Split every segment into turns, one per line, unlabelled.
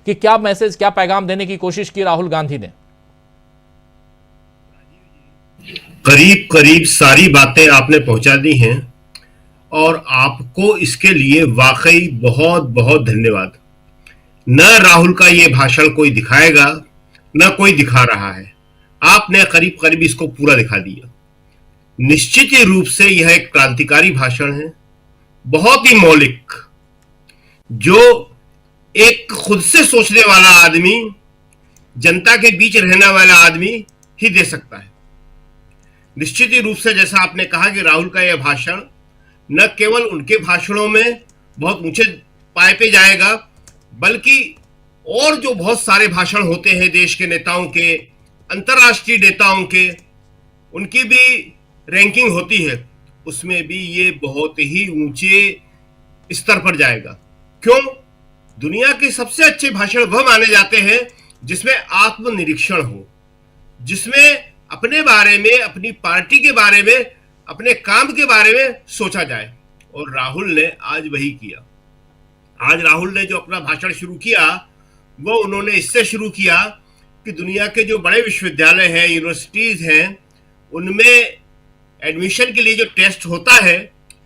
कि क्या मैसेज, क्या पैगाम देने की कोशिश की राहुल गांधी ने?
करीब करीब सारी बातें आपने पहुंचा दी हैं और आपको इसके लिए वाकई बहुत बहुत धन्यवाद। न राहुल का ये भाषण कोई दिखाएगा, न कोई दिखा रहा है। आपने करीब करीब इसको पूरा दिखा दिया। निश्चित ही रूप से यह एक क्रांतिकारी भाषण है, बहुत ही मौलिक, जो एक खुद से सोचने वाला आदमी, जनता के बीच रहने वाला आदमी ही दे सकता है। निश्चित ही रूप से जैसा आपने कहा कि राहुल का यह भाषण न केवल उनके भाषणों में बहुत ऊंचे पाए पे जाएगा, बल्कि और जो बहुत सारे भाषण होते हैं देश के नेताओं के, अंतर्राष्ट्रीय नेताओं के, उनकी भी रैंकिंग होती है, उसमें भी ये बहुत ही ऊंचे स्तर पर जाएगा। क्यों? दुनिया के सबसे अच्छे भाषण वह माने जाते हैं जिसमें आत्मनिरीक्षण हो, जिसमें अपने बारे में, अपनी पार्टी के बारे में, अपने काम के बारे में सोचा जाए। और राहुल ने आज वही किया। आज राहुल ने जो अपना भाषण शुरू किया वो उन्होंने इससे शुरू किया कि दुनिया के जो बड़े विश्वविद्यालय हैं, यूनिवर्सिटीज हैं, उनमें एडमिशन के लिए जो टेस्ट होता है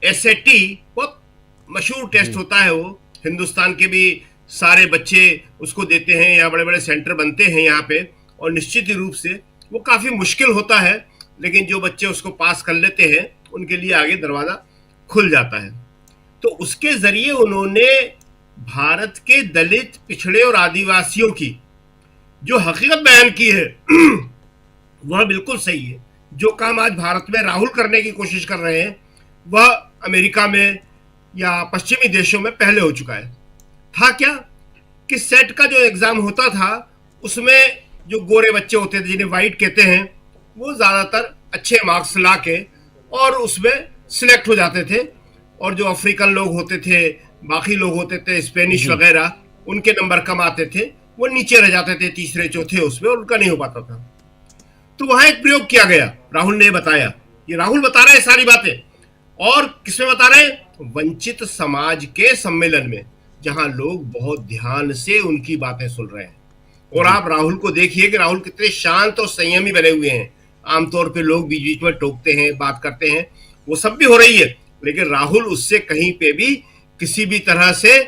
SAT, बहुत मशहूर टेस्ट होता है, वो हिंदुस्तान के भी सारे बच्चे उसको देते हैं, यहाँ बड़े बड़े सेंटर बनते हैं यहाँ पे, और निश्चित ही रूप से वो काफी मुश्किल होता है, लेकिन जो बच्चे उसको पास कर लेते हैं उनके लिए आगे दरवाजा खुल जाता है। तो उसके जरिए उन्होंने भारत के दलित, पिछड़े और आदिवासियों की जो हकीकत बयान की है वह बिल्कुल सही है। जो काम आज भारत में राहुल करने की कोशिश कर रहे हैं वह अमेरिका में या पश्चिमी देशों में पहले हो चुका है। था क्या कि सेट का जो एग्जाम होता था उसमें जो गोरे बच्चे होते थे, जिन्हें वाइट कहते हैं, वो ज्यादातर अच्छे मार्क्स ला के और उसमें सिलेक्ट हो जाते थे, और जो अफ्रीकन लोग होते थे, बाकी लोग होते थे स्पेनिश वगैरह, उनके नंबर कम आते थे, वो नीचे रह जाते थे तीसरे चौथे उसमें, और उनका नहीं हो पाता था। तो वहां एक प्रयोग किया गया, राहुल ने बताया, ये राहुल बता रहे हैं सारी बातें, और किसमें बता रहे हैं? वंचित समाज के सम्मेलन में, जहां लोग बहुत ध्यान से उनकी बातें सुन रहे हैं। और आप राहुल को देखिए कि राहुल कितने शांत और संयमी बने हुए हैं। आमतौर पे लोग बीच बीच में टोकते हैं, बात करते हैं, वो सब भी हो रही है, लेकिन राहुल उससे कहीं पे भी किसी भी तरह से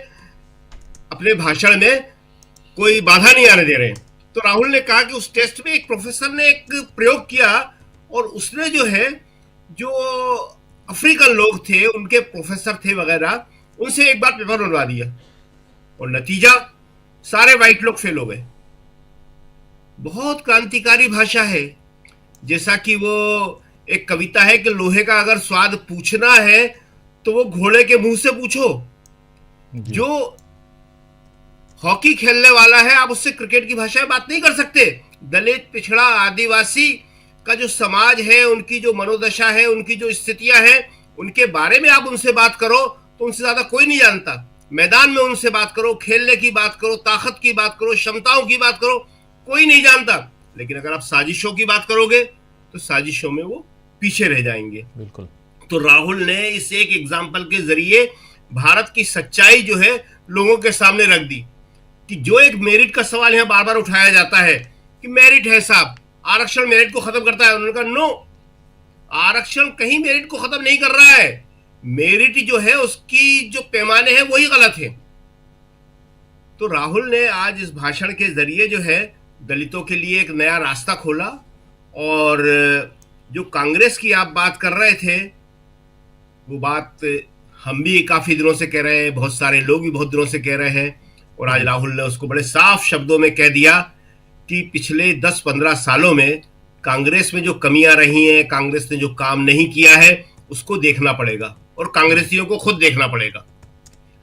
अपने भाषण में कोई बाधा नहीं आने दे रहे हैं। तो राहुल ने कहा कि उस टेस्ट में एक प्रोफेसर ने एक प्रयोग किया, और उसने जो है, जो अफ्रीकन लोग थे, उनके प्रोफेसर थे वगैरह, उनसे एक बार पेपर बनवा दिया, और नतीजा सारे वाइट लोग फेल हो गए। बहुत क्रांतिकारी भाषा है। जैसा कि वो एक कविता है कि लोहे का अगर स्वाद पूछना है तो वो घोड़े के मुंह से पूछो। जो हॉकी खेलने वाला है, आप उससे क्रिकेट की भाषा में बात नहीं कर सकते। दलित, पिछड़ा, आदिवासी का जो समाज है, उनकी जो मनोदशा है, उनकी जो स्थितियां हैं, उनके बारे में आप उनसे बात करो तो उनसे ज्यादा कोई नहीं जानता। मैदान में उनसे बात करो, खेलने की बात करो, ताकत की बात करो, क्षमताओं की बात करो, कोई नहीं जानता। लेकिन अगर आप साजिशों की बात करोगे तो साजिशों में वो पीछे रह जाएंगे।
बिल्कुल।
तो राहुल ने इस एक एग्जाम्पल के जरिए भारत की सच्चाई जो है लोगों के सामने रख दी, कि जो एक मेरिट का सवाल यहां बार बार उठाया जाता है कि मेरिट है साहब, आरक्षण मेरिट को खत्म करता है। उन्होंने कहा नो, आरक्षण कहीं मेरिट को खत्म नहीं कर रहा है। मेरिट जो है उसकी जो पैमाने हैं वही गलत है। तो राहुल ने आज इस भाषण के जरिए जो है दलितों के लिए एक नया रास्ता खोला। और जो कांग्रेस की आप बात कर रहे थे, वो बात हम भी काफी दिनों से कह रहे हैं, बहुत सारे लोग भी बहुत दिनों से कह रहे हैं, और आज राहुल ने उसको बड़े साफ शब्दों में कह दिया कि पिछले 10-15 सालों में कांग्रेस में जो कमियां रही हैं, कांग्रेस ने जो काम नहीं किया है, उसको देखना पड़ेगा, और कांग्रेसियों को खुद देखना पड़ेगा।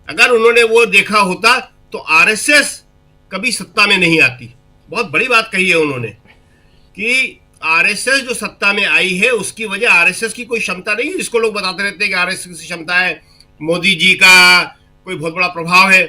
अगर उन्होंने वो देखा होता तो आरएसएस कभी सत्ता में नहीं आती। बहुत बड़ी बात कही है उन्होंने कि आरएसएस जो सत्ता में आई है उसकी वजह आरएसएस की कोई क्षमता नहीं है, जिसको लोग बताते रहते हैं कि आरएसएस की क्षमता है, मोदी जी का कोई बहुत बड़ा प्रभाव है।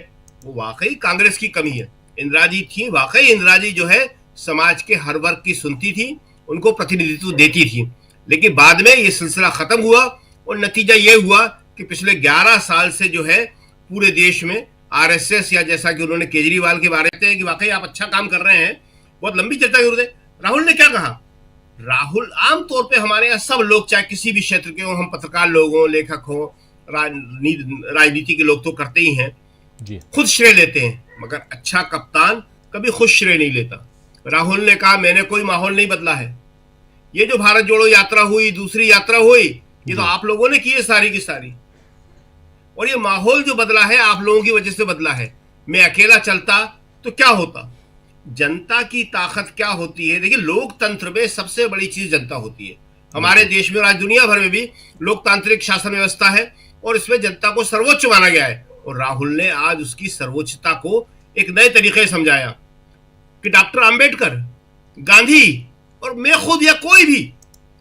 वो वाकई कांग्रेस की कमी है। इंदिरा जी थी, वाकई इंदिरा जी जो है समाज के हर वर्ग की सुनती थी, उनको प्रतिनिधित्व देती थी। लेकिन बाद में ये सिलसिला खत्म हुआ, और नतीजा ये हुआ कि पिछले 11 साल से जो है पूरे देश में आरएसएस या जैसा कि उन्होंने केजरीवाल के बारे में कि वाकई आप अच्छा काम कर रहे हैं, बहुत लंबी चर्चा जरूर है। राहुल ने क्या कहा? राहुल आमतौर पे हमारे यहाँ सब लोग, चाहे किसी भी क्षेत्र के हो, हम पत्रकार लोग हों, लेखक हों, राजनीति के लोग तो करते ही हैं
जी,
खुद श्रेय लेते हैं, मगर अच्छा कप्तान कभी खुद श्रेय नहीं लेता। राहुल ने कहा मैंने कोई माहौल नहीं बदला है, ये जो भारत जोड़ो यात्रा हुई, दूसरी यात्रा हुई, ये तो आप लोगों ने की है सारी की सारी, और ये माहौल जो बदला है आप लोगों की वजह से बदला है। मैं अकेला चलता तो क्या होता? जनता की ताकत क्या होती है? देखिए, लोकतंत्र में सबसे बड़ी चीज जनता होती है। हमारे देश में और आज दुनिया भर में भी लोकतांत्रिक शासन व्यवस्था है और इसमें जनता को सर्वोच्च माना गया है, और राहुल ने आज उसकी सर्वोच्चता को एक नए तरीके से समझाया कि डॉक्टर अंबेडकर, गांधी और मैं खुद या कोई भी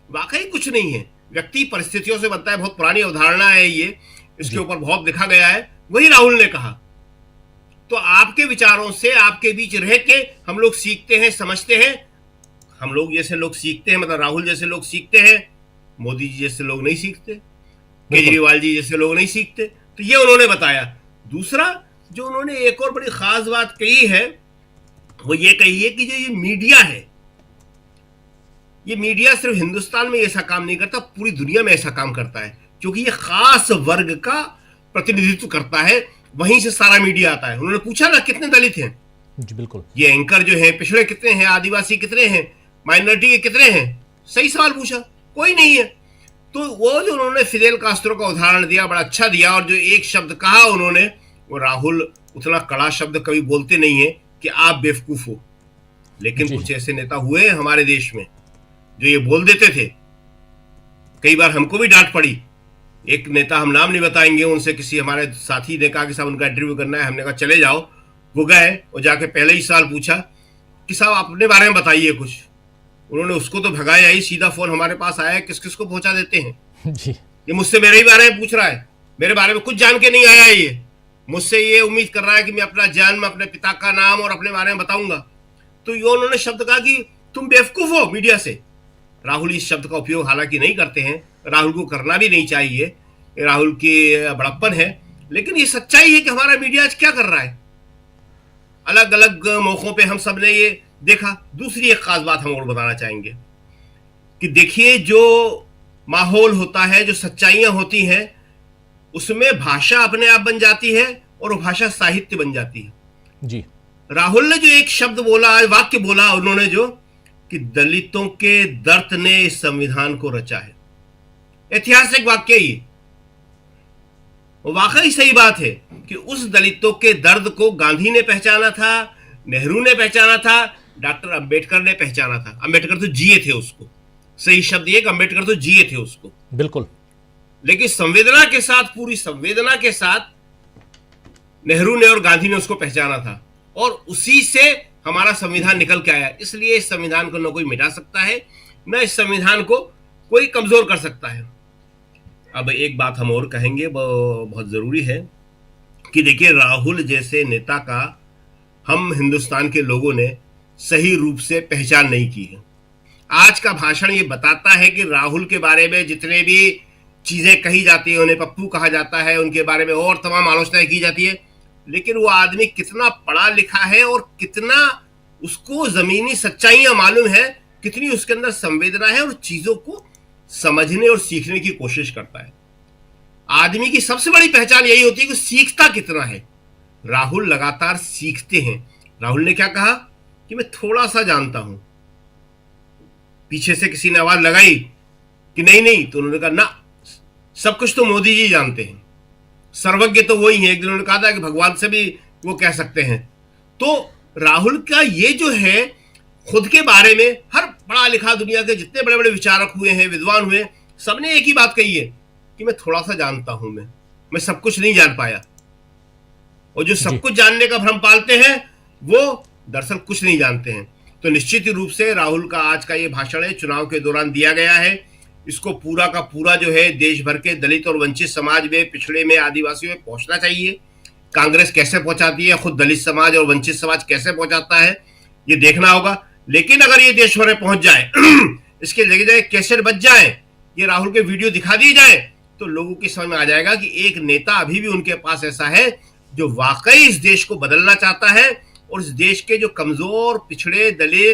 वाकई कुछ नहीं है, व्यक्ति परिस्थितियों से बनता है। बहुत पुरानी अवधारणा है ये, इसके ऊपर बहुत लिखा गया है। वही राहुल ने कहा। तो आपके विचारों से, आपके बीच रह के हम लोग सीखते हैं, समझते हैं। हम लोग जैसे लोग सीखते हैं, मतलब राहुल जैसे लोग सीखते हैं, मोदी जी जैसे लोग नहीं सीखते, केजरीवाल जी जैसे लोग नहीं सीखते। तो ये उन्होंने बताया। दूसरा जो उन्होंने एक और बड़ी खास बात कही है, वो ये कही है कि जो ये मीडिया है, ये मीडिया सिर्फ हिंदुस्तान में ऐसा काम नहीं करता, पूरी दुनिया में ऐसा काम करता है, क्योंकि ये खास वर्ग का प्रतिनिधित्व करता है, वहीं से सारा मीडिया आता है। उन्होंने पूछा ना कितने दलित हैं
जी, बिल्कुल।
ये एंकर जो है, पिछड़े कितने हैं, आदिवासी कितने हैं, माइनॉरिटी के कितने हैं? सही सवाल पूछा, कोई नहीं है। तो वो जो उन्होंने फिदेल कास्ट्रो का उदाहरण दिया, बड़ा अच्छा दिया, और जो एक शब्द कहा उन्होंने, वो राहुल उतना कड़ा शब्द कभी बोलते नहीं है कि आप बेवकूफ हो, लेकिन कुछ ऐसे नेता हुए हमारे देश में जो ये बोल देते थे। कई बार हमको भी डांट पड़ी। एक नेता, हम नाम नहीं बताएंगे, उनसे किसी हमारे साथी ने कहा कि साहब उनका इंटरव्यू करना है। हमने कहा चले जाओ। वो गए और जाके पहले ही सवाल पूछा कि साहब अपने बारे में बताइए कुछ। उन्होंने उसको तो भगाया ही, सीधा फोन हमारे पास आया, किस किस को पहुंचा देते हैं
जी,
ये मुझसे मेरे ही बारे में पूछ रहा है, मेरे बारे में कुछ जान के नहीं आया। ये मुझसे ये उम्मीद कर रहा है कि मैं अपना जन्म, अपने पिता का नाम और अपने बारे में बताऊंगा। तो ये उन्होंने शब्द कहा कि तुम बेवकूफ हो मीडिया से। राहुल इस शब्द का उपयोग हालांकि नहीं करते हैं, राहुल को करना भी नहीं चाहिए, राहुल की बड़प्पन है, लेकिन ये सच्चाई है कि हमारा मीडिया आज क्या कर रहा है। अलग अलग मौकों पे हम सब ने ये देखा। दूसरी एक खास बात हम और बताना चाहेंगे कि देखिए, जो माहौल होता है, जो सच्चाइयां होती हैं, उसमें भाषा अपने आप बन जाती है और वो भाषा साहित्य बन जाती है
जी।
राहुल ने जो एक शब्द बोला, वाक्य बोला उन्होंने, जो कि दलितों के दर्द ने इस संविधान को रचा है, ऐतिहासिक वाक्य ये। वाकई सही बात है कि उस दलितों के दर्द को गांधी ने पहचाना था, नेहरू ने पहचाना था, डॉक्टर अंबेडकर ने पहचाना था। अंबेडकर तो जिए थे उसको, सही शब्द ये कि अंबेडकर तो जिए थे उसको,
बिल्कुल।
लेकिन संवेदना के साथ, पूरी संवेदना के साथ नेहरू ने और गांधी ने उसको पहचाना था, और उसी से हमारा संविधान निकल के आया। इसलिए इस संविधान को न कोई मिटा सकता है, न इस संविधान को कोई कमजोर कर सकता है। अब एक बात हम और कहेंगे, वो बहुत जरूरी है कि देखिए, राहुल जैसे नेता का हम हिंदुस्तान के लोगों ने सही रूप से पहचान नहीं की है। आज का भाषण ये बताता है कि राहुल के बारे में जितने भी चीजें कही जाती है, उन्हें पप्पू कहा जाता है, उनके बारे में और तमाम आलोचनाएं की जाती है, लेकिन वो आदमी कितना पढ़ा लिखा है और कितना उसको जमीनी सच्चाइयां मालूम है, कितनी उसके अंदर संवेदना है और चीजों को समझने और सीखने की कोशिश करता है। आदमी की सबसे बड़ी पहचान यही होती है कि सीखता कितना है। राहुल लगातार सीखते हैं। राहुल ने क्या कहा कि मैं थोड़ा सा जानता हूं। पीछे से किसी ने आवाज लगाई कि नहीं नहीं, तो उन्होंने कहा ना, सब कुछ तो मोदी जी जानते हैं, सर्वज्ञ तो वही है। एक दिन उन्होंने कहा था कि भगवान से भी वो कह सकते हैं। तो राहुल का ये जो है, खुद के बारे में हर पढ़ा लिखा दुनिया के जितने बड़े बड़े विचारक हुए हैं, विद्वान हुए, सबने एक ही बात कही है कि मैं थोड़ा सा जानता हूं, मैं सब कुछ नहीं जान पाया। और जो सब कुछ जानने का भ्रम पालते हैं वो दरअसल कुछ नहीं जानते हैं। तो निश्चित रूप से राहुल का आज का ये भाषण है, चुनाव के दौरान दिया गया है। इसको पूरा का पूरा जो है देश भर के दलित और वंचित समाज में, पिछड़े में, आदिवासी में पहुंचना चाहिए। कांग्रेस कैसे पहुंचाती है, खुद दलित समाज और वंचित समाज कैसे पहुंचाता है, ये देखना होगा। लेकिन अगर ये देश भर में पहुंच जाए, इसके जगह कैसेट बच जाए, ये राहुल के वीडियो दिखा दिए जाए, तो लोगों की समझ में आ जाएगा कि एक नेता अभी भी उनके पास ऐसा है जो वाकई इस देश को बदलना चाहता है और इस देश के जो कमजोर, पिछड़े, दलित,